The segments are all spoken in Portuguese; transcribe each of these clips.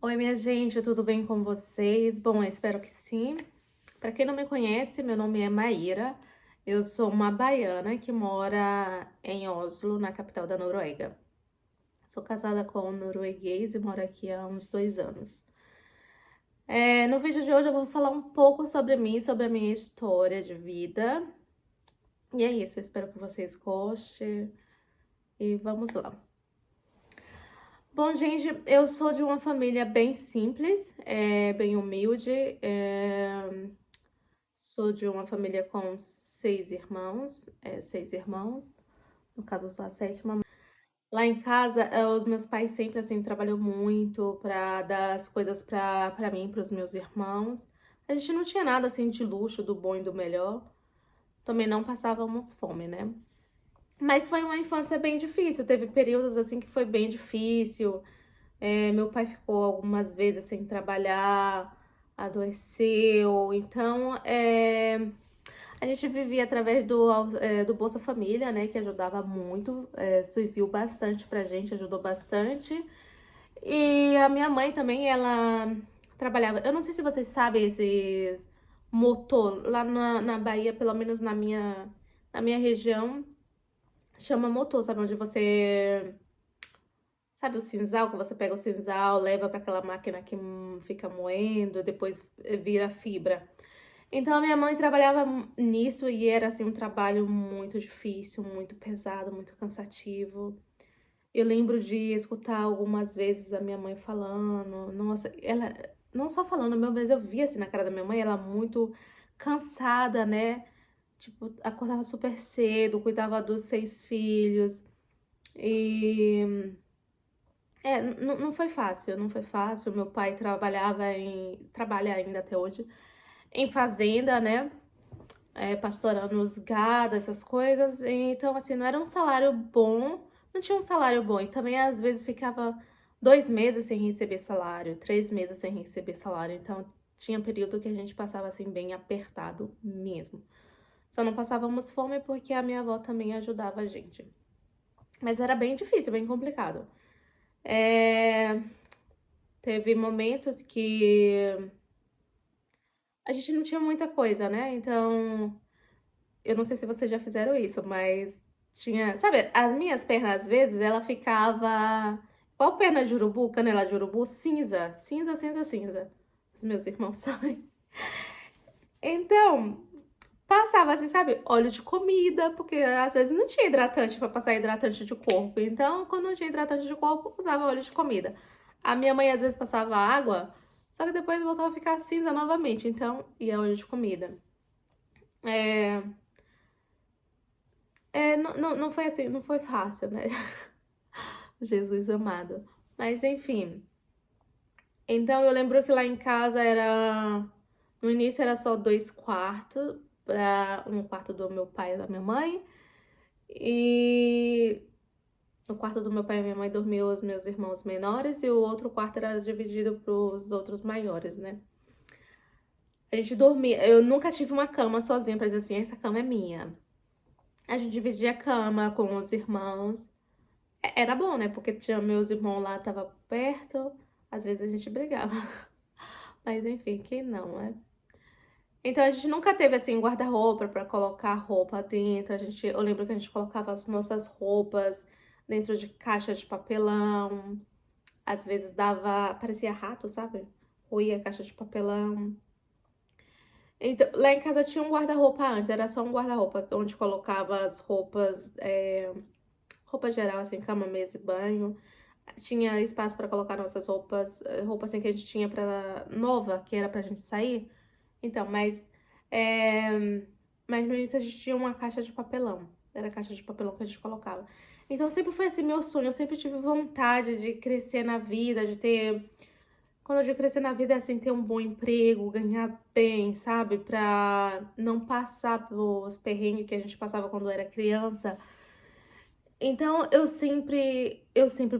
Oi, minha gente, tudo bem com vocês? Bom, eu espero que sim. Para quem não me conhece, meu nome é Maíra. Eu sou uma baiana que mora em Oslo, na capital da Noruega. Sou casada com um norueguês e moro aqui há uns 2 anos. No vídeo de hoje eu vou falar um pouco sobre mim, sobre a minha história de vida. E é isso, eu espero que vocês gostem. E vamos lá. Bom, gente, eu sou de uma família bem simples, bem humilde. Sou de uma família com 6 irmãos, 6 irmãos, no caso eu sou a sétima. Lá em casa, os meus pais sempre, assim, trabalhou muito pra dar as coisas pra mim e pros meus irmãos. A gente não tinha nada, assim, de luxo, do bom e do melhor. Também não passávamos fome, né? Mas foi uma infância bem difícil, teve períodos, assim, que foi bem difícil. Meu pai ficou algumas vezes sem trabalhar, adoeceu, então a gente vivia através do Bolsa Família, né, que ajudava muito, serviu bastante pra gente, ajudou bastante. E a minha mãe também, ela trabalhava, eu não sei se vocês sabem esse motor, lá na Bahia, pelo menos na minha região, chama motor, sabe, onde você... Sabe o sisal, que você pega o sisal, leva para aquela máquina que fica moendo, depois vira fibra. Então a minha mãe trabalhava nisso e era assim um trabalho muito difícil, muito pesado, muito cansativo. Eu lembro de escutar algumas vezes a minha mãe falando, nossa, ela não só falando, mas eu via assim na cara da minha mãe, ela muito cansada, né? Tipo, acordava super cedo, cuidava dos 6 filhos. E não foi fácil, não foi fácil. Meu pai trabalha ainda até hoje, em fazenda, né? Pastorando os gado, essas coisas. Então, assim, não era um salário bom, não tinha um salário bom. E também, às vezes, ficava 2 meses sem receber salário, 3 meses sem receber salário. Então, tinha período que a gente passava, assim, bem apertado mesmo. Só não passávamos fome porque a minha avó também ajudava a gente. Mas era bem difícil, bem complicado. É, Teve momentos que a gente não tinha muita coisa, né? Então, eu não sei se vocês já fizeram isso, mas tinha. Sabe, as minhas pernas, às vezes, ela ficava. Qual perna de urubu, canela de urubu? Cinza. Cinza, cinza, cinza. Os meus irmãos sabem. Então, passava assim, sabe? Óleo de comida, porque às vezes não tinha hidratante pra passar hidratante de corpo. Então, quando não tinha hidratante de corpo, usava óleo de comida. A minha mãe às vezes passava água, só que depois voltava a ficar cinza novamente. Então, ia óleo de comida. É, não foi assim, não foi fácil, né? Jesus amado. Mas enfim. Então eu lembro que lá em casa era. No início era só 2 quartos, para um quarto do meu pai e da minha mãe. E no quarto do meu pai e minha mãe dormiam os meus irmãos menores e o outro quarto era dividido para os outros maiores, né? A gente dormia. Eu nunca tive uma cama sozinha pra dizer assim, essa cama é minha. A gente dividia a cama com os irmãos. Era bom, né? Porque tinha meus irmãos lá, tava perto. Às vezes a gente brigava. Mas enfim, quem não, né? Então a gente nunca teve assim guarda-roupa pra colocar roupa dentro. Eu lembro que a gente colocava as nossas roupas dentro de caixa de papelão. Às vezes parecia rato, sabe? Roía a caixa de papelão. Então, lá em casa tinha um guarda-roupa antes, era só um guarda-roupa onde colocava as roupas, roupa geral, assim, cama, mesa e banho. Tinha espaço pra colocar nossas roupas, roupa assim que a gente tinha pra nova, que era pra gente sair. Então, é, mas no início a gente tinha uma caixa de papelão. Era a caixa de papelão que a gente colocava. Então sempre foi assim meu sonho. Eu sempre tive vontade de crescer na vida, de ter. Quando eu digo crescer na vida é assim, ter um bom emprego, ganhar bem, sabe? Pra não passar pelos perrengues que a gente passava quando era criança. Então eu sempre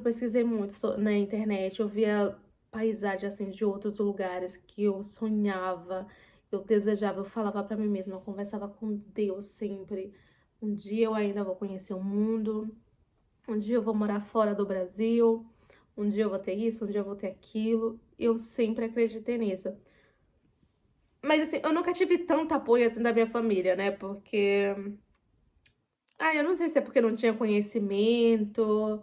pesquisei muito na internet, eu via paisagem assim de outros lugares que eu sonhava, eu desejava, eu falava pra mim mesma, eu conversava com Deus sempre. Um dia eu ainda vou conhecer o mundo, um dia eu vou morar fora do Brasil, Um dia eu vou ter isso, um dia eu vou ter aquilo. Eu sempre acreditei nisso. Mas assim, eu nunca tive tanto apoio assim da minha família, né? Porque. Eu não sei se é porque não tinha conhecimento.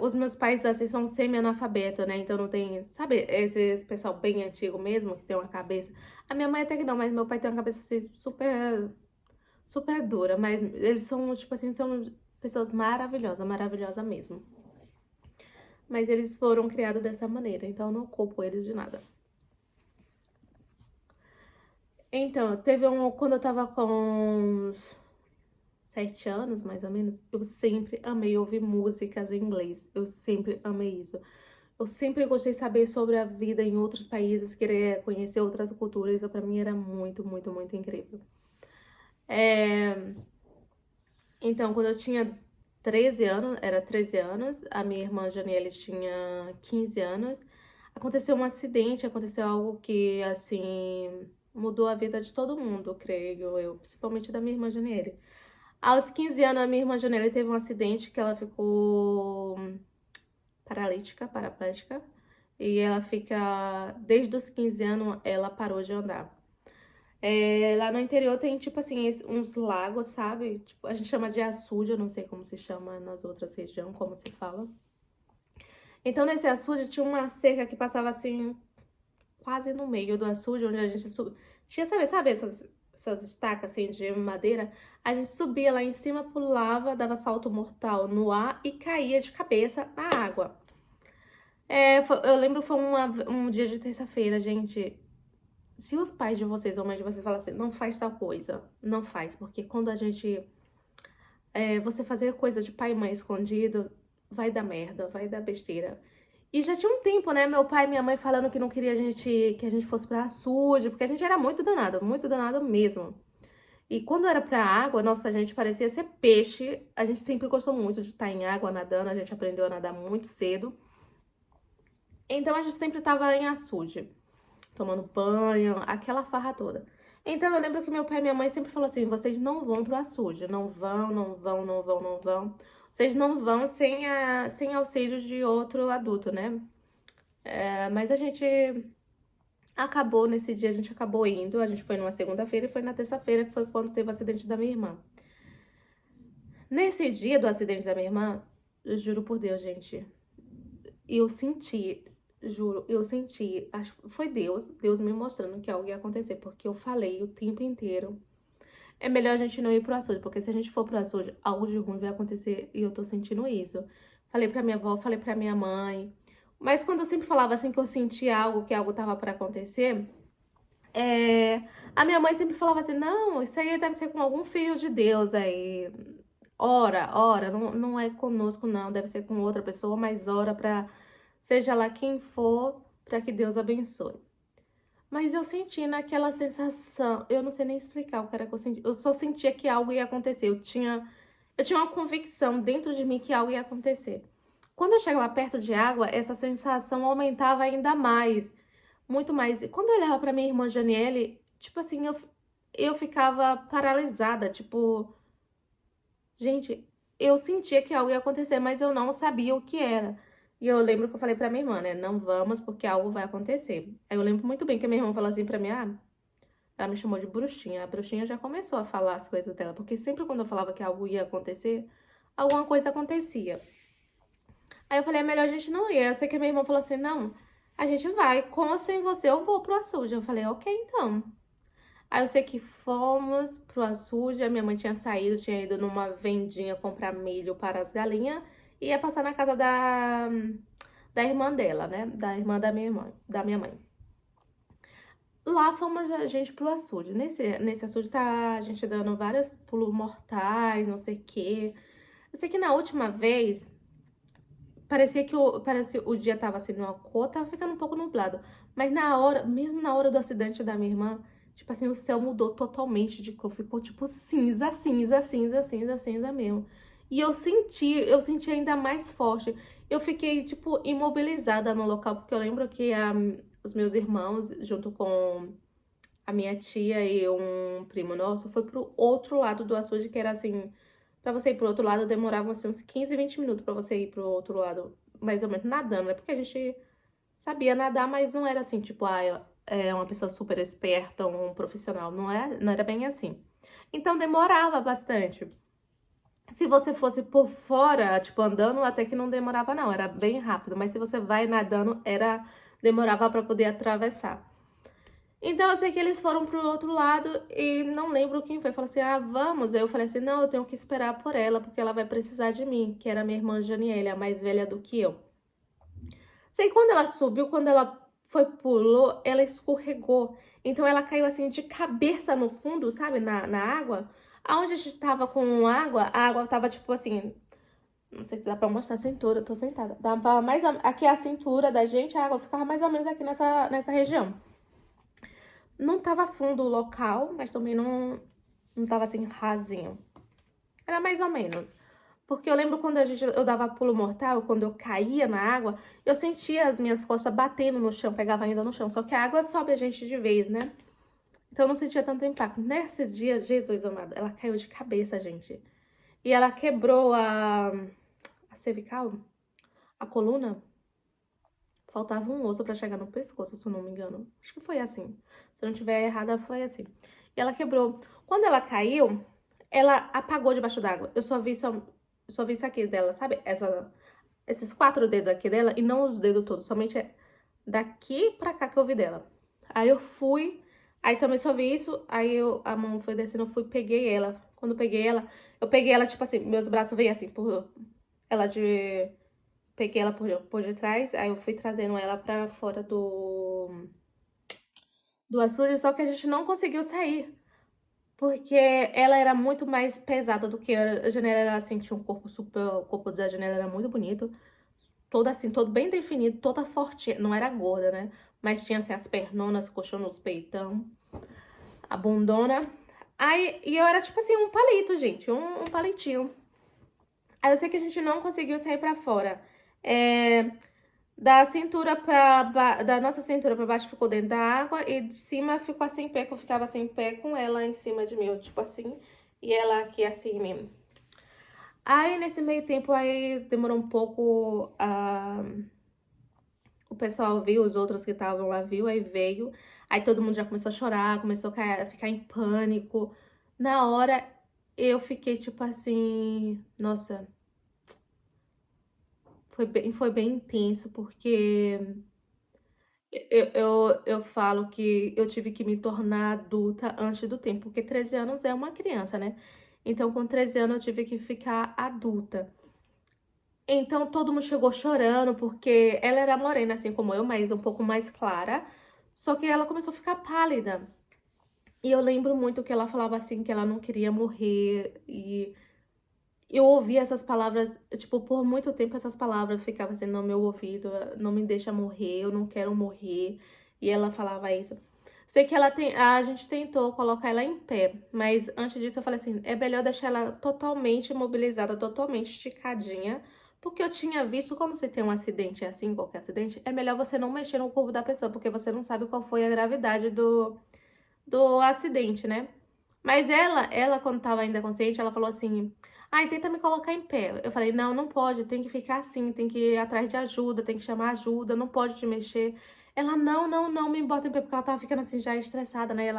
Os meus pais, assim, são semi-analfabetos, né? Então não tem. Sabe, esse pessoal bem antigo mesmo, que tem uma cabeça. A minha mãe até que não, mas meu pai tem uma cabeça assim, super, super dura. Mas eles são, tipo assim, são pessoas maravilhosas, maravilhosas mesmo. Mas eles foram criados dessa maneira, então eu não culpo eles de nada. Então, quando eu tava com uns 7 anos, mais ou menos, eu sempre amei ouvir músicas em inglês. Eu sempre amei isso. Eu sempre gostei de saber sobre a vida em outros países, querer conhecer outras culturas. Isso pra mim era muito, muito, muito incrível. É, Então, quando eu tinha 13 anos, era 13 anos, a minha irmã Janiele tinha 15 anos, aconteceu um acidente, aconteceu algo que, assim, mudou a vida de todo mundo, creio eu, principalmente da minha irmã Janiele. Aos 15 anos, a minha irmã Janiele teve um acidente que ela ficou paraplégica, e ela fica, desde os 15 anos, ela parou de andar. Lá no interior tem, tipo assim, uns lagos, sabe? Tipo, a gente chama de açude, eu não sei como se chama nas outras regiões, como se fala. Então, nesse açude tinha uma cerca que passava, assim, quase no meio do açude, onde a gente tinha, sabe essas estacas, assim, de madeira? A gente subia lá em cima, pulava, dava salto mortal no ar e caía de cabeça na água. Eu lembro que foi um dia de terça-feira, gente. Se os pais de vocês ou mãe de vocês falam assim, não faz tal coisa, não faz, porque quando a gente. Você fazer coisa de pai e mãe escondido, vai dar merda, vai dar besteira. E já tinha um tempo, né? Meu pai e minha mãe falando que não queria que a gente fosse pra açude, porque a gente era muito danado mesmo. E quando era pra água, nossa, a gente parecia ser peixe. A gente sempre gostou muito de estar em água nadando, a gente aprendeu a nadar muito cedo. Então a gente sempre tava em açude, tomando banho, aquela farra toda. Então eu lembro que meu pai e minha mãe sempre falaram assim: vocês não vão pro açude, não vão, não vão, não vão, não vão. Vocês não vão sem auxílio de outro adulto, né? Mas a gente acabou, nesse dia a gente acabou indo. A gente foi numa segunda-feira e foi na terça-feira, que foi quando teve o acidente da minha irmã. Nesse dia do acidente da minha irmã, eu juro por Deus, gente, eu senti, juro, eu senti, acho que foi Deus me mostrando que algo ia acontecer, porque eu falei o tempo inteiro. É melhor a gente não ir pro açude, porque se a gente for pro açude, algo de ruim vai acontecer e eu tô sentindo isso. Falei pra minha avó, falei pra minha mãe. Mas quando eu sempre falava assim que eu sentia algo, que algo tava pra acontecer, a minha mãe sempre falava assim: não, isso aí deve ser com algum filho de Deus aí. Ora, não é conosco, não, deve ser com outra pessoa, mas ora pra seja lá quem for, pra que Deus abençoe. Mas eu senti naquela sensação, eu não sei nem explicar o que era que eu senti. Eu só sentia que algo ia acontecer. Eu tinha uma convicção dentro de mim que algo ia acontecer. Quando eu chegava perto de água, essa sensação aumentava ainda mais, muito mais. E quando eu olhava para minha irmã Janiele, tipo assim, eu ficava paralisada, tipo, gente, eu sentia que algo ia acontecer, mas eu não sabia o que era. E eu lembro que eu falei pra minha irmã, né? Não vamos porque algo vai acontecer. Aí eu lembro muito bem que a minha irmã falou assim pra mim, ela me chamou de bruxinha. A bruxinha já começou a falar as coisas dela, porque sempre quando eu falava que algo ia acontecer, alguma coisa acontecia. Aí eu falei, é melhor a gente não ir. Eu sei que a minha irmã falou assim, não, a gente vai, com ou sem você eu vou pro açude. Eu falei, ok, então. Aí eu sei que fomos pro açude, a minha mãe tinha ido numa vendinha comprar milho para as galinhas e ia passar na casa da irmã dela, né? Da irmã da minha mãe. Lá fomos a gente pro açude. Nesse açude tá a gente dando vários pulos mortais, não sei o quê. Eu sei que na última vez parecia que o dia tava assim numa cor, tava ficando um pouco nublado. Mas mesmo na hora do acidente da minha irmã, tipo assim, o céu mudou totalmente de cor. Ficou tipo cinza, cinza, cinza, cinza, cinza mesmo. E eu senti ainda mais forte. Eu fiquei, tipo, imobilizada no local, porque eu lembro que os meus irmãos, junto com a minha tia e um primo nosso, foi pro outro lado do açude, que era assim, pra você ir pro outro lado demorava assim, uns 15, 20 minutos pra você ir pro outro lado. mais ou menos nadando, né? Porque a gente sabia nadar, mas não era assim, tipo, é uma pessoa super esperta, um profissional. Não era bem assim. Então demorava bastante. Se você fosse por fora, tipo, andando, até que não demorava, não. Era bem rápido. Mas se você vai nadando, demorava pra poder atravessar. Então eu sei que eles foram pro outro lado e não lembro quem foi. Falou assim: ah, vamos. Aí eu falei assim: não, eu tenho que esperar por ela, porque ela vai precisar de mim, que era minha irmã Janiele, a mais velha do que eu. Sei que quando ela subiu, quando ela pulou, ela escorregou. Então ela caiu assim de cabeça no fundo, sabe, na água. Aonde a gente tava com água, a água tava tipo assim. Não sei se dá pra mostrar a cintura, eu tô sentada. Dava aqui a cintura da gente, a água ficava mais ou menos aqui nessa região. Não tava fundo o local, mas também não tava assim rasinho. Era mais ou menos. Porque eu lembro quando eu dava pulo mortal, quando eu caía na água, eu sentia as minhas costas batendo no chão, pegava ainda no chão. Só que a água sobe a gente de vez, né? Então eu não sentia tanto impacto. Nesse dia, Jesus amado, ela caiu de cabeça, gente. E ela quebrou a cervical, a coluna. Faltava um osso pra chegar no pescoço, se eu não me engano. Acho que foi assim. Se eu não tiver errada, foi assim. E ela quebrou. Quando ela caiu, ela apagou debaixo d'água. Eu só vi isso aqui dela, sabe? Esses 4 dedos aqui dela e não os dedos todos, somente daqui pra cá que eu vi dela. Aí eu fui, aí também só vi isso, aí a mão foi descendo, eu fui, peguei ela. Quando eu peguei ela, tipo assim, meus braços veio assim, por ela de peguei ela por detrás, aí eu fui trazendo ela pra fora do açude, só que a gente não conseguiu sair. Porque ela era muito mais pesada do que eu. A Janela era assim, tinha um corpo super. O corpo da Janela era muito bonito. Todo assim, todo bem definido, toda forte. Não era gorda, né? Mas tinha assim as pernonas, colchão os peitão, a bundona. Aí, e eu era tipo assim, um palito, gente, um palitinho. Aí eu sei que a gente não conseguiu sair pra fora. É, da nossa cintura pra baixo ficou dentro da água e de cima ficou assim em pé, que eu ficava assim em pé com ela em cima de mim, eu, tipo assim, e ela aqui assim mesmo. Aí nesse meio tempo aí demorou um pouco, o pessoal viu, os outros que estavam lá viu, aí veio, aí todo mundo já começou a chorar, começou a ficar em pânico. Na hora eu fiquei tipo assim, nossa, foi bem intenso, porque eu falo que eu tive que me tornar adulta antes do tempo, porque 13 anos é uma criança, né? Então, com 13 anos, eu tive que ficar adulta. Então, todo mundo chegou chorando, porque ela era morena, assim como eu, mas um pouco mais clara. Só que ela começou a ficar pálida. E eu lembro muito que ela falava assim, que ela não queria morrer. E eu ouvia essas palavras, tipo, por muito tempo essas palavras ficavam assim no meu ouvido, não me deixa morrer, eu não quero morrer. E ela falava isso. Sei que a gente tentou colocar ela em pé, mas antes disso eu falei assim, é melhor deixar ela totalmente imobilizada, totalmente esticadinha, porque eu tinha visto quando você tem um acidente assim, qualquer acidente, é melhor você não mexer no corpo da pessoa, porque você não sabe qual foi a gravidade do acidente, né? Mas ela quando tava ainda consciente, ela falou assim: ai, tenta me colocar em pé. Eu falei: não, não pode, tem que ficar assim, tem que ir atrás de ajuda, tem que chamar ajuda, não pode te mexer. Ela, não, não, não, me bota em pé, porque ela tava ficando assim já estressada, né?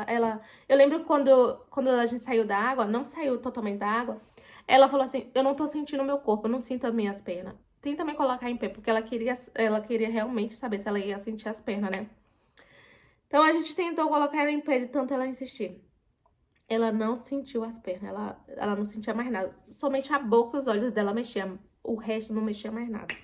Eu lembro quando a gente saiu da água, não saiu totalmente da água, ela falou assim: eu não tô sentindo o meu corpo, eu não sinto as minhas pernas. Tenta me colocar em pé, porque ela queria realmente saber se ela ia sentir as pernas, né? Então a gente tentou colocar ela em pé de tanto ela insistir. Ela não sentiu as pernas, ela não sentia mais nada. Somente a boca e os olhos dela mexiam. O resto não mexia mais nada.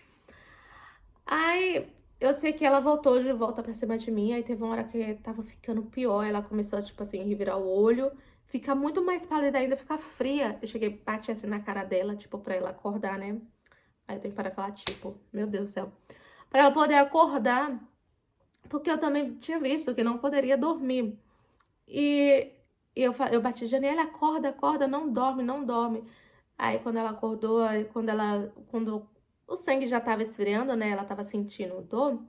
Aí eu sei que ela voltou de volta pra cima de mim. Aí teve uma hora que tava ficando pior. Ela começou a, tipo assim, revirar o olho. Ficar muito mais pálida ainda, ficar fria. Eu cheguei, bati assim na cara dela, tipo, pra ela acordar, né? Aí eu tenho que parar de falar, tipo, meu Deus do céu. Pra ela poder acordar, porque eu também tinha visto que não poderia dormir. E eu bati, Janiela, acorda, acorda, não dorme, não dorme. Aí quando ela acordou, aí quando o sangue já tava esfriando, né? Ela tava sentindo dor.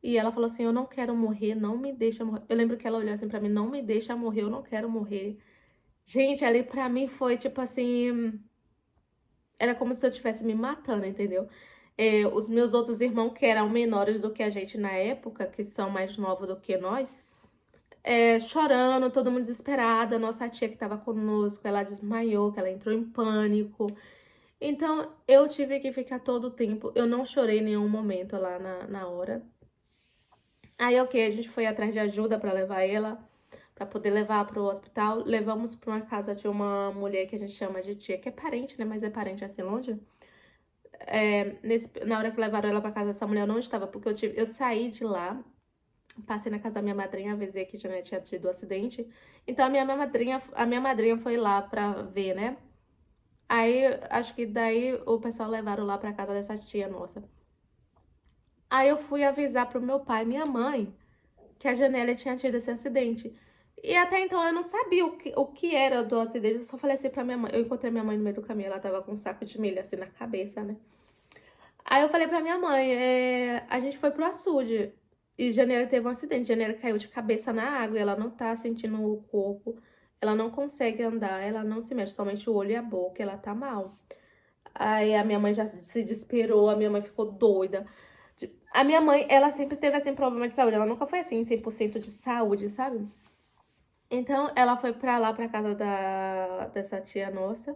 E ela falou assim: eu não quero morrer, não me deixa morrer. Eu lembro que ela olhou assim pra mim: não me deixa morrer, eu não quero morrer. Gente, ali pra mim foi tipo assim. Era como se eu estivesse me matando, entendeu? Os meus outros irmãos, que eram menores do que a gente na época, que são mais novos do que nós, chorando, todo mundo desesperado. A nossa tia que tava conosco, ela desmaiou, que ela entrou em pânico. Então, eu tive que ficar todo o tempo. Eu não chorei em nenhum momento lá na hora. Aí, ok, a gente foi atrás de ajuda pra levar ela, pra poder levar pro hospital. Levamos pra uma casa de uma mulher que a gente chama de tia, que é parente, né? Mas é parente assim longe. Na hora que levaram ela pra casa dessa mulher, eu não estava, porque eu saí de lá, passei na casa da minha madrinha, avisei que já tinha tido um acidente. Então, a minha madrinha foi lá pra ver, né? Aí, acho que daí o pessoal levaram lá pra casa dessa tia nossa. Aí eu fui avisar pro meu pai e minha mãe que a Janelle tinha tido esse acidente. E até então eu não sabia o que era do acidente. Eu só falei assim pra minha mãe. Eu encontrei minha mãe no meio do caminho, ela tava com um saco de milho assim na cabeça, né? Aí eu falei pra minha mãe, a gente foi pro açude. E Janeiro teve um acidente. Janeiro caiu de cabeça na água e ela não tá sentindo o corpo. Ela não consegue andar, ela não se mexe, somente o olho e a boca, ela tá mal. Aí a minha mãe já se desesperou, a minha mãe ficou doida. A minha mãe, ela sempre teve, assim, problema de saúde. Ela nunca foi, assim, 100% de saúde, sabe? Então, ela foi pra lá, pra casa dessa tia nossa.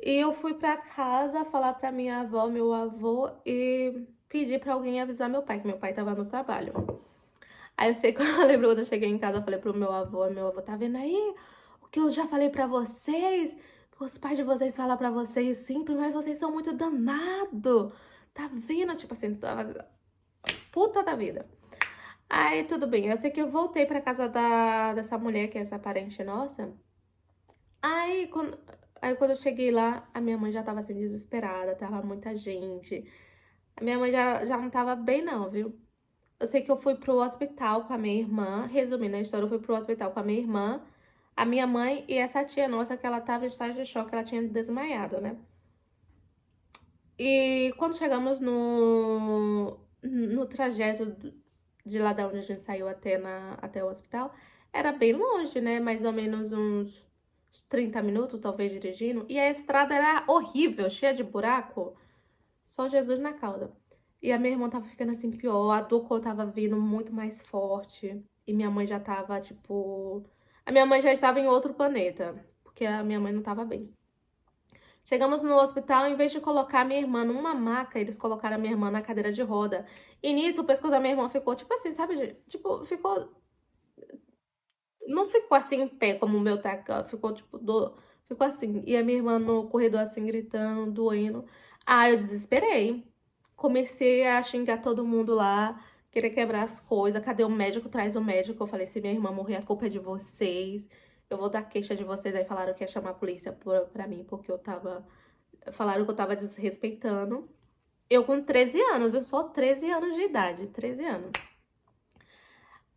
E eu fui pra casa falar pra minha avó, meu avô, e pedir pra alguém avisar meu pai, que meu pai tava no trabalho. Aí eu sei que eu lembro quando eu cheguei em casa, eu falei pro meu avô, tá vendo aí o que eu já falei pra vocês? Que os pais de vocês falam pra vocês sempre, mas vocês são muito danados. Tá vendo? Tipo assim, tava puta da vida. Aí tudo bem, eu sei que eu voltei pra casa dessa mulher, que é essa parente nossa. Aí quando eu cheguei lá, a minha mãe já tava assim desesperada, tava muita gente. A minha mãe já não tava bem não, viu? Eu sei que eu fui pro hospital com a minha irmã. Resumindo a história, eu fui pro hospital com a minha irmã, a minha mãe e essa tia nossa que ela tava em estágio de choque, ela tinha desmaiado, né? E quando chegamos no trajeto de lá da onde a gente saiu até o hospital, era bem longe, né? Mais ou menos uns 30 minutos, talvez, dirigindo. E a estrada era horrível, cheia de buraco. Só Jesus na cauda. E a minha irmã tava ficando assim pior, a dor tava vindo muito mais forte. E minha mãe já tava, tipo. A minha mãe já estava em outro planeta, porque a minha mãe não tava bem. Chegamos no hospital, em vez de colocar a minha irmã numa maca, eles colocaram a minha irmã na cadeira de roda. E nisso, o pescoço da minha irmã ficou, tipo assim, sabe? Tipo, ficou. Não ficou assim em pé, como o meu tá, ficou, tipo, ficou assim. E a minha irmã no corredor, assim, gritando, doendo. Ah, eu desesperei. Comecei a xingar todo mundo lá, querer quebrar as coisas. Cadê o médico? Traz o médico. Eu falei, se minha irmã morrer, a culpa é de vocês. Eu vou dar queixa de vocês. Aí falaram que ia chamar a polícia pra mim, porque eu tava. Falaram que eu tava desrespeitando. Eu com 13 anos, viu? Só 13 anos de idade. 13 anos.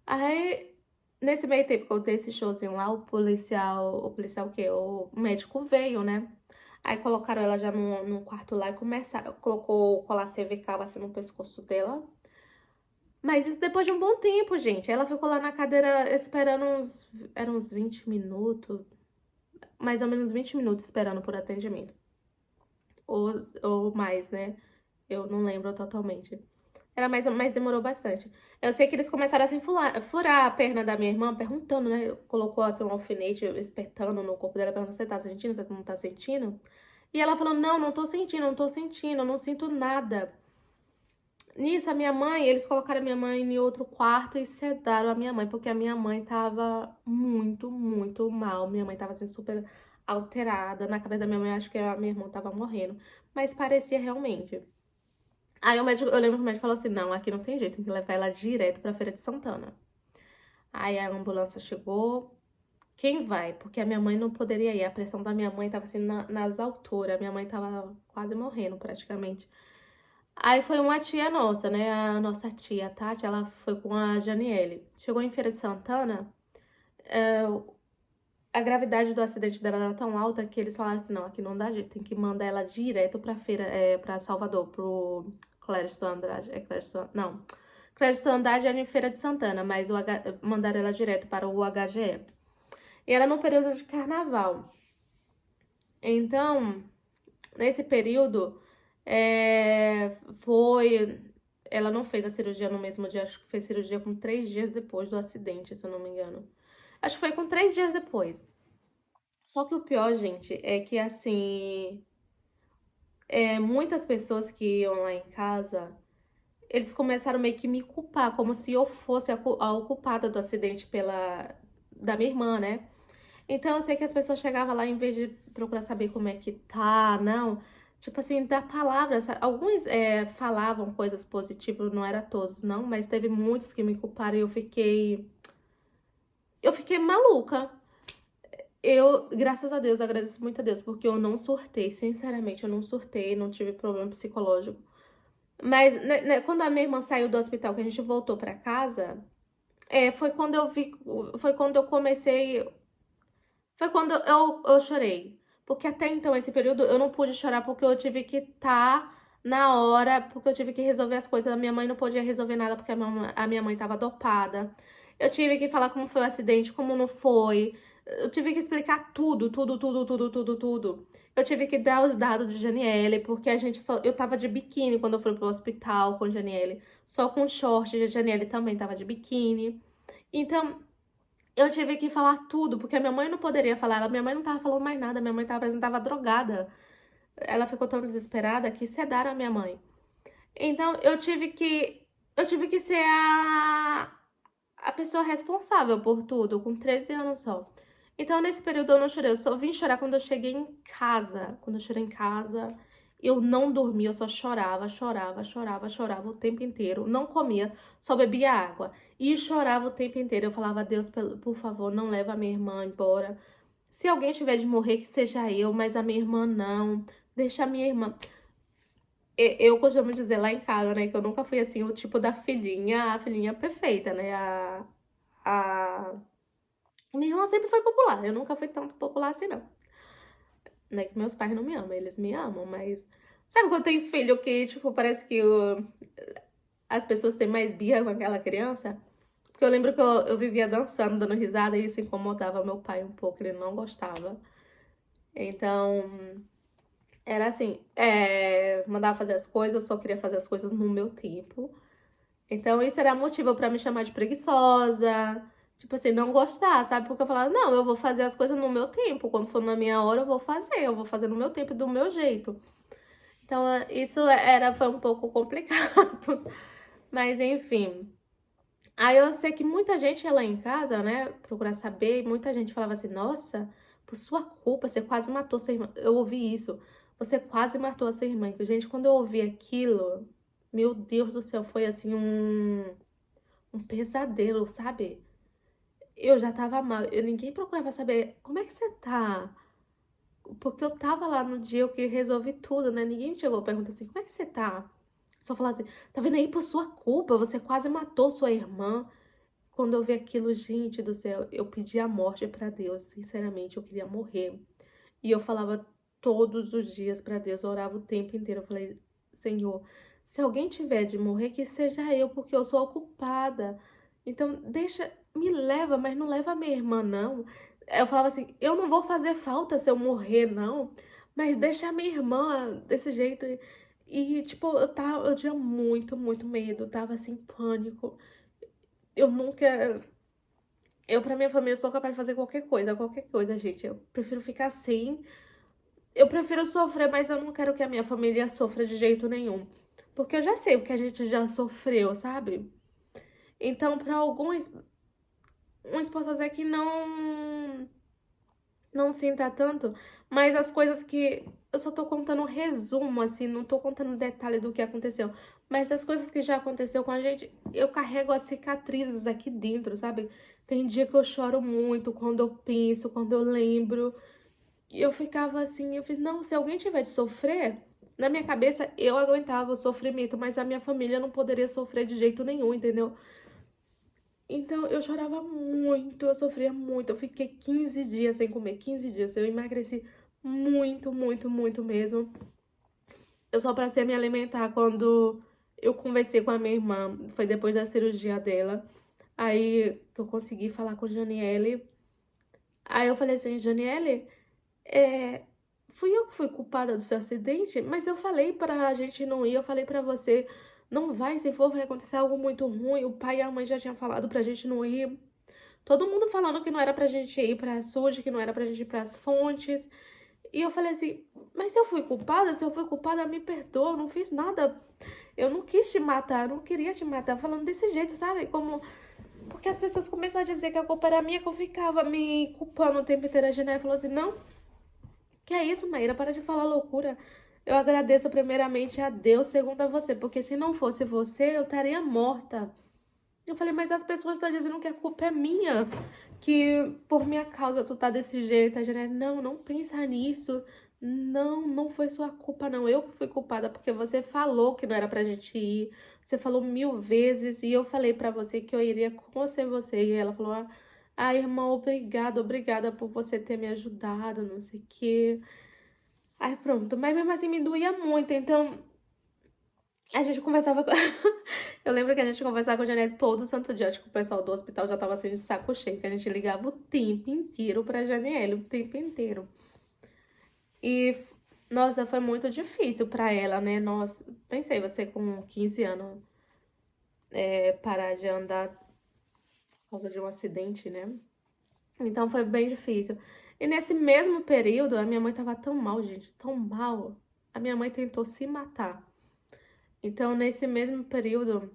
Aí, nesse meio tempo que eu dei esse showzinho lá, o policial o quê? O médico veio, né? Aí colocaram ela já num quarto lá e colocou o colar cervical assim no pescoço dela. Mas isso depois de um bom tempo, gente. Ela ficou lá na cadeira esperando eram uns 20 minutos, mais ou menos 20 minutos esperando por atendimento. Ou mais, né? Eu não lembro totalmente. Era mais, mas demorou bastante. Eu sei que eles começaram assim, furar a perna da minha irmã, perguntando, né? Colocou assim um alfinete, espertando no corpo dela, perguntando: você tá sentindo? Você não tá sentindo? E ela falou: não, não tô sentindo, não tô sentindo, não sinto nada. Nisso, a minha mãe, eles colocaram a minha mãe em outro quarto e sedaram a minha mãe, porque a minha mãe tava muito, muito mal. Minha mãe tava assim, super alterada. Na cabeça da minha mãe, acho que a minha irmã tava morrendo. Mas parecia realmente. Aí o médico, eu lembro que o médico falou assim: não, aqui não tem jeito, tem que levar ela direto pra Feira de Santana. Aí a ambulância chegou. Quem vai? Porque a minha mãe não poderia ir. A pressão da minha mãe tava assim nas alturas. A minha mãe tava quase morrendo praticamente. Aí foi uma tia nossa, né? A nossa tia, Tati, ela foi com a Janiele. Chegou em Feira de Santana, a gravidade do acidente dela era tão alta que eles falaram assim: não, aqui não dá jeito, tem que mandar ela direto pra feira, pra Salvador, pro Clériston Andrade. Não. Clériston Andrade era em Feira de Santana, mas mandaram ela direto para o HGE. E era no período de carnaval. Então, nesse período, Foi. Ela não fez a cirurgia no mesmo dia, acho que fez cirurgia com 3 dias depois do acidente, se eu não me engano. Acho que foi com 3 dias depois. Só que o pior, gente, é que assim, muitas pessoas que iam lá em casa, eles começaram meio que me culpar, como se eu fosse a culpada do acidente da minha irmã, né? Então eu sei que as pessoas chegavam lá em vez de procurar saber como é que tá, não. Tipo assim, dar palavras. Alguns falavam coisas positivas, não era todos, não, mas teve muitos que me culparam e eu fiquei. Eu fiquei maluca. Eu, graças a Deus, agradeço muito a Deus, porque eu não surtei, sinceramente, eu não surtei, não tive problema psicológico. Mas quando a minha irmã saiu do hospital, que a gente voltou pra casa, foi quando eu vi, foi quando eu comecei, foi quando eu chorei. Porque até então, esse período, eu não pude chorar porque eu tive que estar na hora, porque eu tive que resolver as coisas. A minha mãe não podia resolver nada porque a minha mãe tava dopada. Eu tive que falar como foi o acidente, como não foi. Eu tive que explicar tudo, tudo, tudo, tudo, tudo, tudo. Eu tive que dar os dados de Janiele, porque a gente só. Eu tava de biquíni quando eu fui pro hospital com Janiele. Só com short, a Janiele também tava de biquíni. Então, eu tive que falar tudo, porque a minha mãe não poderia falar. Minha mãe não tava falando mais nada, minha mãe tava drogada. Ela ficou tão desesperada que sedaram a minha mãe. Então eu tive que ser a pessoa responsável por tudo, com 13 anos só. Então nesse período eu não chorei, eu só vim chorar quando eu cheguei em casa. Quando eu cheguei em casa, eu não dormia, eu só chorava, chorava, chorava, chorava o tempo inteiro. Não comia, só bebia água. E chorava o tempo inteiro. Eu falava, Deus, por favor, não leva a minha irmã embora. Se alguém tiver de morrer, que seja eu, mas a minha irmã não. Deixa a minha irmã. Eu costumo dizer lá em casa, né, que eu nunca fui assim, o tipo da filhinha, a filhinha perfeita, né? A... Minha irmã sempre foi popular, eu nunca fui tanto popular assim, não. Não é que meus pais não me amam, eles me amam, mas. Sabe quando tem filho que, tipo, parece que as pessoas têm mais birra com aquela criança? Porque eu lembro que eu vivia dançando, dando risada, e isso incomodava meu pai um pouco, ele não gostava. Então, era assim, mandava fazer as coisas, eu só queria fazer as coisas no meu tempo. Então, isso era motivo pra me chamar de preguiçosa. Tipo assim, não gostar, sabe? Porque eu falava, não, eu vou fazer as coisas no meu tempo. Quando for na minha hora, eu vou fazer no meu tempo e do meu jeito. Então, isso foi um pouco complicado. Mas, enfim. Aí eu sei que muita gente ia lá em casa, né, procurar saber, e muita gente falava assim, nossa, por sua culpa, você quase matou sua irmã. Eu ouvi isso, você quase matou a sua irmã. Gente, quando eu ouvi aquilo, meu Deus do céu, foi assim um pesadelo, sabe? Eu já tava mal, ninguém procurava saber como é que você tá. Porque eu tava lá no dia que resolvi tudo, né? Ninguém chegou e perguntou assim, como é que você tá? Só falar assim, tá vendo aí por sua culpa, você quase matou sua irmã. Quando eu vi aquilo, gente do céu, eu pedi a morte pra Deus, sinceramente, eu queria morrer. E eu falava todos os dias pra Deus, eu orava o tempo inteiro. Eu falei, Senhor, se alguém tiver de morrer, que seja eu, porque eu sou a culpada. Então, deixa, me leva, mas não leva a minha irmã, não. Eu falava assim, eu não vou fazer falta se eu morrer, não. Mas deixa a minha irmã desse jeito. Tipo, eu tinha muito, muito medo, tava assim, em pânico. Eu nunca. Eu, pra minha família, sou capaz de fazer qualquer coisa, gente. Eu prefiro ficar assim. Eu prefiro sofrer, mas eu não quero que a minha família sofra de jeito nenhum. Porque eu já sei o que a gente já sofreu, sabe? Então, pra alguns, uns posso dizer que não sinta tanto, mas as coisas que eu só tô contando um resumo, assim, não tô contando detalhe do que aconteceu. Mas as coisas que já aconteceu com a gente, eu carrego as cicatrizes aqui dentro, sabe? Tem dia que eu choro muito quando eu penso, quando eu lembro. E eu ficava assim, eu falei, não, se alguém tiver de sofrer, na minha cabeça eu aguentava o sofrimento, mas a minha família não poderia sofrer de jeito nenhum, entendeu? Então eu chorava muito, eu sofria muito. Eu fiquei 15 dias sem comer, 15 dias. Eu emagreci muito, muito, muito mesmo. Eu só passei a me alimentar quando eu conversei com a minha irmã. Foi depois da cirurgia dela. Aí que eu consegui falar com a Janiele. Aí eu falei assim, Janiele, é, fui eu que fui culpada do seu acidente, mas eu falei pra gente não ir, eu falei pra você, não vai, se for vai acontecer algo muito ruim, o pai e a mãe já tinham falado pra gente não ir. Todo mundo falando que não era pra gente ir pra açude, que não era pra gente ir pras fontes. E eu falei assim, mas se eu fui culpada, se eu fui culpada, me perdoa, eu não fiz nada. Eu não quis te matar, eu não queria te matar, falando desse jeito, sabe? Como... Porque as pessoas começaram a dizer que a culpa era minha, que eu ficava me culpando o tempo inteiro. A Genera falou assim, não, que é isso, Maíra, para de falar loucura. Eu agradeço primeiramente a Deus, segundo a você, porque se não fosse você, eu estaria morta. Eu falei, mas as pessoas estão dizendo que a culpa é minha, que por minha causa tu tá desse jeito. A Janela, não, não pensa nisso. Não, não foi sua culpa, não. Eu que fui culpada, porque você falou que não era pra gente ir. Você falou 1000 vezes e eu falei pra você que eu iria com você. E ela falou, irmã, obrigada, obrigada por você ter me ajudado, não sei o quê. Aí pronto, mas mesmo assim me doía muito, então a gente conversava com... Eu lembro que a gente conversava com a Janelle todo santo dia. Acho que o pessoal do hospital já tava assim de saco cheio, que a gente ligava o tempo inteiro pra Janelle, o tempo inteiro. E, nossa, foi muito difícil pra ela, né? Nossa, pensei, você com 15 anos parar de andar por causa de um acidente, né? Então foi bem difícil. E nesse mesmo período, a minha mãe tava tão mal, gente, tão mal. A minha mãe tentou se matar. Então, nesse mesmo período,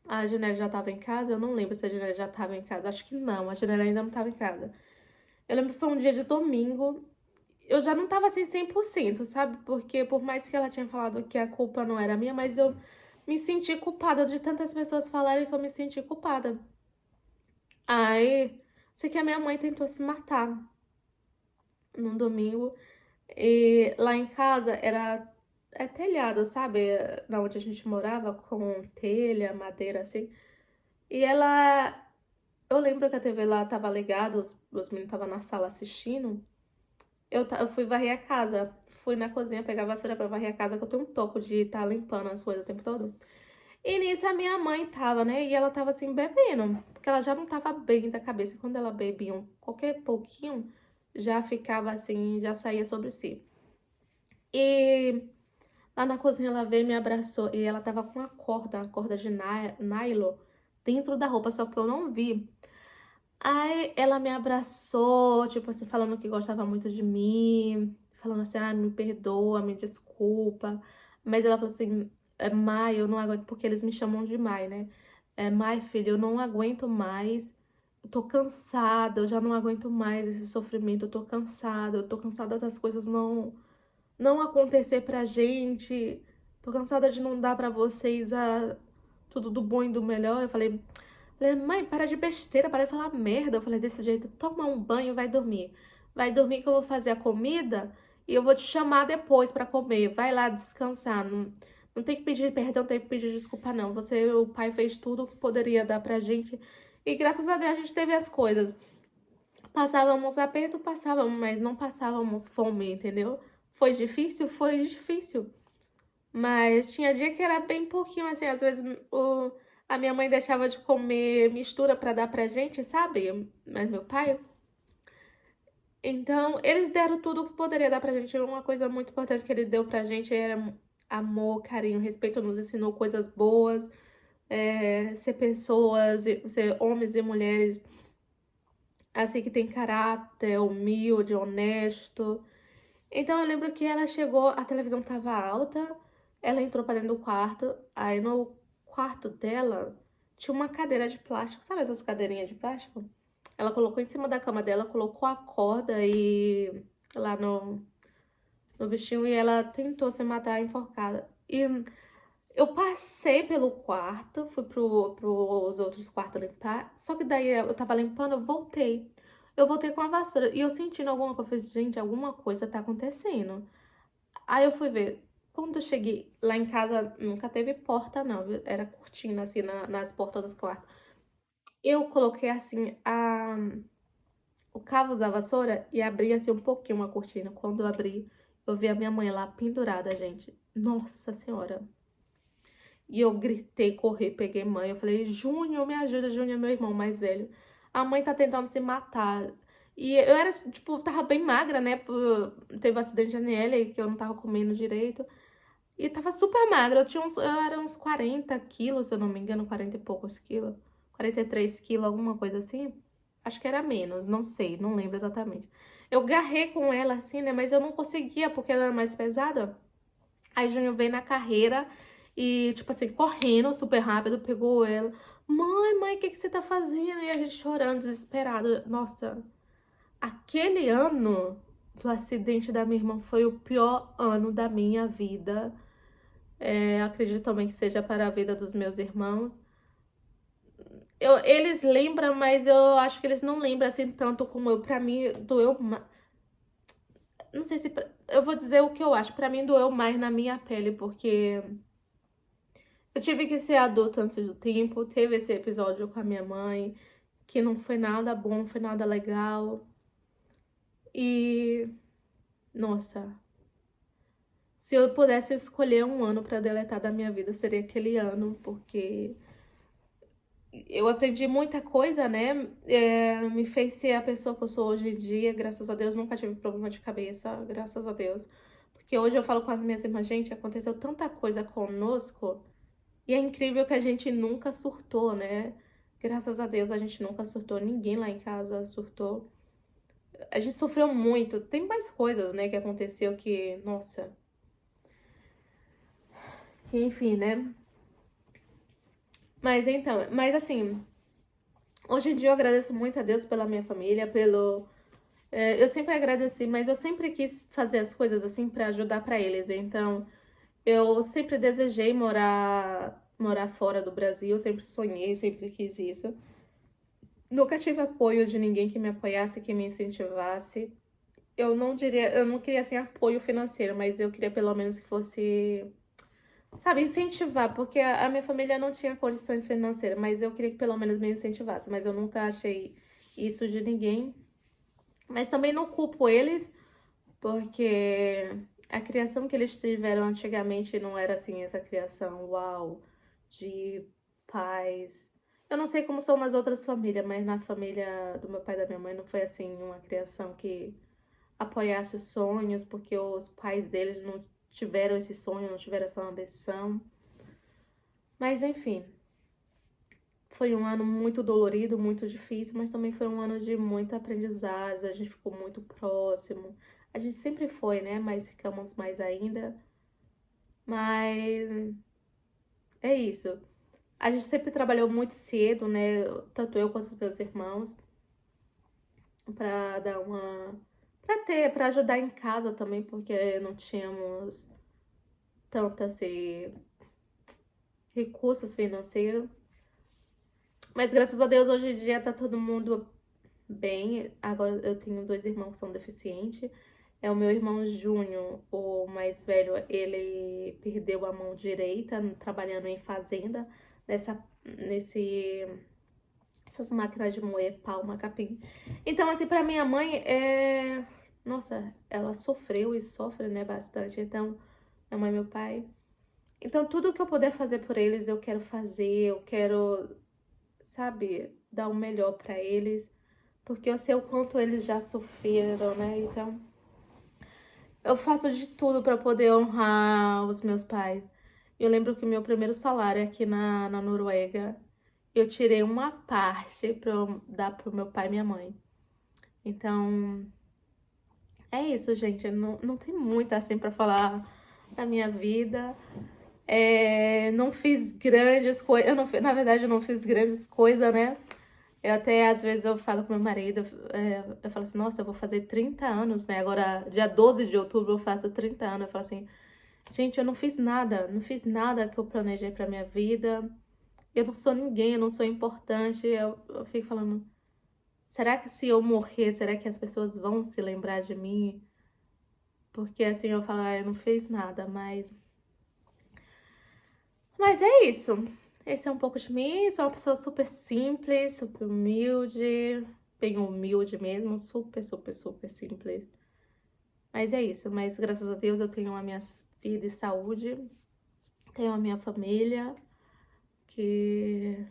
a Janela já tava em casa. Eu não lembro se a Janela já tava em casa. Acho que não, a Janela ainda não tava em casa. Eu lembro que foi um dia de domingo. Eu já não tava assim 100%, sabe? Porque por mais que ela tinha falado que a culpa não era minha, mas eu me senti culpada de tantas pessoas falarem que eu me senti culpada. Aí, sei que a minha mãe tentou se matar num domingo. E lá em casa era telhado, sabe? Na onde a gente morava, com telha, madeira, assim. E ela... Eu lembro que a TV lá tava ligada, os meninos estavam na sala assistindo. Eu fui varrer a casa. Fui na cozinha pegar a vassoura pra varrer a casa, que eu tenho um toco de estar limpando as coisas o tempo todo. E nisso a minha mãe tava, né? E ela tava assim, bebendo. Porque ela já não tava bem da cabeça. E quando ela bebia qualquer pouquinho, já ficava assim, já saía sobre si. E lá na cozinha ela veio e me abraçou. E ela tava com a corda de nylon dentro da roupa, só que eu não vi. Aí ela me abraçou, tipo assim, falando que gostava muito de mim, falando assim, me perdoa, me desculpa. Mas ela falou assim, Mai, eu não aguento, porque eles me chamam de Mai, né? Mai, filho, eu não aguento mais, eu tô cansada, eu já não aguento mais esse sofrimento, eu tô cansada das coisas não acontecer pra gente, tô cansada de não dar pra vocês tudo do bom e do melhor. Eu falei, mãe, para de besteira, para de falar merda. Eu falei desse jeito, toma um banho e vai dormir. Vai dormir que eu vou fazer a comida e eu vou te chamar depois pra comer. Vai lá descansar. Não tem que pedir perdão, não tem que pedir desculpa, não. Você, o pai fez tudo o que poderia dar pra gente. E graças a Deus a gente teve as coisas. Passávamos aperto, passávamos, mas não passávamos fome, entendeu? Foi difícil? Foi difícil. Mas tinha dia que era bem pouquinho, assim, às vezes a minha mãe deixava de comer mistura pra dar pra gente, sabe? Mas meu pai... Então, eles deram tudo o que poderia dar pra gente. Uma coisa muito importante que ele deu pra gente era amor, carinho, respeito, nos ensinou coisas boas, ser pessoas, ser homens e mulheres, assim, que tem caráter, humilde, honesto. Então eu lembro que ela chegou, a televisão tava alta, ela entrou pra dentro do quarto, aí no quarto dela tinha uma cadeira de plástico, sabe essas cadeirinhas de plástico? Ela colocou em cima da cama dela, colocou a corda e lá no bichinho e ela tentou se matar enforcada. E eu passei pelo quarto, fui pros outros quartos limpar, só que daí eu tava limpando, eu voltei. Eu voltei com a vassoura e eu sentindo alguma coisa, eu falei, gente, alguma coisa tá acontecendo. Aí eu fui ver. Quando eu cheguei lá em casa, nunca teve porta, não, viu? Era cortina, assim, nas portas dos quartos. Eu coloquei, assim, o cabo da vassoura e abri, assim, um pouquinho a cortina. Quando eu abri, eu vi a minha mãe lá pendurada, gente. Nossa Senhora. E eu gritei, corri, peguei mãe. Eu falei, Júnior, me ajuda, Júnior é meu irmão mais velho. A mãe tá tentando se matar. E eu era, tipo, tava bem magra, né? Teve um acidente de ANL, que eu não tava comendo direito. E tava super magra. Eu era uns 40 quilos, se eu não me engano, 40 e poucos quilos. 43 quilos, alguma coisa assim. Acho que era menos, não sei, não lembro exatamente. Eu garrei com ela assim, né? Mas eu não conseguia, porque ela era mais pesada. Aí Júnior veio na carreira e, tipo assim, correndo super rápido, pegou ela. Mãe, o que que você tá fazendo? E a gente chorando, desesperado. Nossa, aquele ano do acidente da minha irmã foi o pior ano da minha vida. Acredito também que seja para a vida dos meus irmãos. Eles lembram, mas eu acho que eles não lembram assim tanto como eu. Pra mim, doeu. Não sei se. Eu vou dizer o que eu acho. Pra mim, doeu mais na minha pele, porque eu tive que ser adulta antes do tempo. Teve esse episódio com a minha mãe, que não foi nada bom, não foi nada legal. E. Nossa. Se eu pudesse escolher um ano pra deletar da minha vida, seria aquele ano, porque eu aprendi muita coisa, né? Me fez ser a pessoa que eu sou hoje em dia. Graças a Deus, nunca tive problema de cabeça, graças a Deus. Porque hoje eu falo com as minhas irmãs, gente, aconteceu tanta coisa conosco. E é incrível que a gente nunca surtou, né? Graças a Deus, a gente nunca surtou. Ninguém lá em casa surtou. A gente sofreu muito. Tem mais coisas, né, que aconteceu que, nossa. Que enfim, né? Mas então, mas assim, hoje em dia eu agradeço muito a Deus pela minha família, eu sempre agradeci, mas eu sempre quis fazer as coisas assim pra ajudar pra eles. Então, eu sempre desejei morar fora do Brasil, sempre sonhei, sempre quis isso. Nunca tive apoio de ninguém que me apoiasse, que me incentivasse. Eu não queria assim apoio financeiro, mas eu queria pelo menos que fosse, sabe, incentivar, porque a minha família não tinha condições financeiras, mas eu queria que pelo menos me incentivasse, mas eu nunca achei isso de ninguém. Mas também não culpo eles, porque a criação que eles tiveram antigamente não era assim, essa criação, uau, de pais. Eu não sei como são nas outras famílias, mas na família do meu pai e da minha mãe não foi assim, uma criação que apoiasse os sonhos, porque os pais deles não tiveram esse sonho, não tiveram essa ambição. Mas enfim, foi um ano muito dolorido, muito difícil, mas também foi um ano de muita aprendizagem, a gente ficou muito próximo. A gente sempre foi, né? Mas ficamos mais ainda. Mas é isso. A gente sempre trabalhou muito cedo, né? Tanto eu quanto os meus irmãos, pra dar uma. Pra ajudar em casa também, porque não tínhamos tanto assim recursos financeiros. Mas graças a Deus hoje em dia tá todo mundo bem. Agora eu tenho dois irmãos que são deficientes. É o meu irmão Júnior, o mais velho, ele perdeu a mão direita trabalhando em fazenda, nesse essas máquinas de moer palma, capim. Então, assim, pra minha mãe, nossa, ela sofreu e sofre, né, bastante. Então, minha mãe e meu pai. Então, tudo que eu puder fazer por eles, eu quero fazer, eu quero, sabe, dar o melhor pra eles, porque eu sei o quanto eles já sofreram, né? Então, eu faço de tudo pra poder honrar os meus pais. Eu lembro que o meu primeiro salário aqui na Noruega, eu tirei uma parte pra eu dar pro meu pai e minha mãe. Então, é isso, gente. Não tem muito assim pra falar da minha vida. Não fiz grandes coisas. Na verdade, eu não fiz grandes coisas, né? Eu até, às vezes, eu falo com meu marido, eu falo assim, nossa, eu vou fazer 30 anos, né? Agora, dia 12 de outubro, eu faço 30 anos. Eu falo assim, gente, eu não fiz nada, não fiz nada que eu planejei pra minha vida. Eu não sou ninguém, eu não sou importante. Eu fico falando, será que se eu morrer, será que as pessoas vão se lembrar de mim? Porque assim, eu falo, eu não fiz nada, mas... Mas é isso. Esse é um pouco de mim. Sou uma pessoa super simples, super humilde, bem humilde mesmo, super, super, super simples. Mas é isso. Mas graças a Deus eu tenho a minha vida e saúde, tenho a minha família, que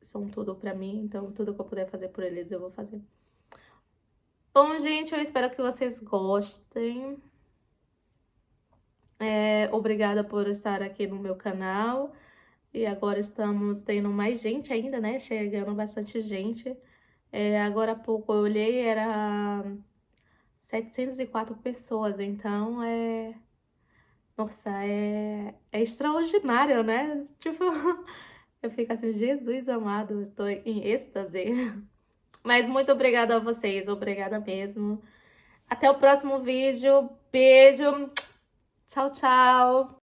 são tudo pra mim. Então, tudo que eu puder fazer por eles, eu vou fazer. Bom, gente, eu espero que vocês gostem. Obrigada por estar aqui no meu canal. E agora estamos tendo mais gente ainda, né? Chegando bastante gente. Agora há pouco eu olhei, era 704 pessoas, então Nossa, é extraordinário, né? Tipo, eu fico assim, Jesus amado, eu estou em êxtase. Mas muito obrigada a vocês, obrigada mesmo. Até o próximo vídeo. Beijo. Tchau, tchau.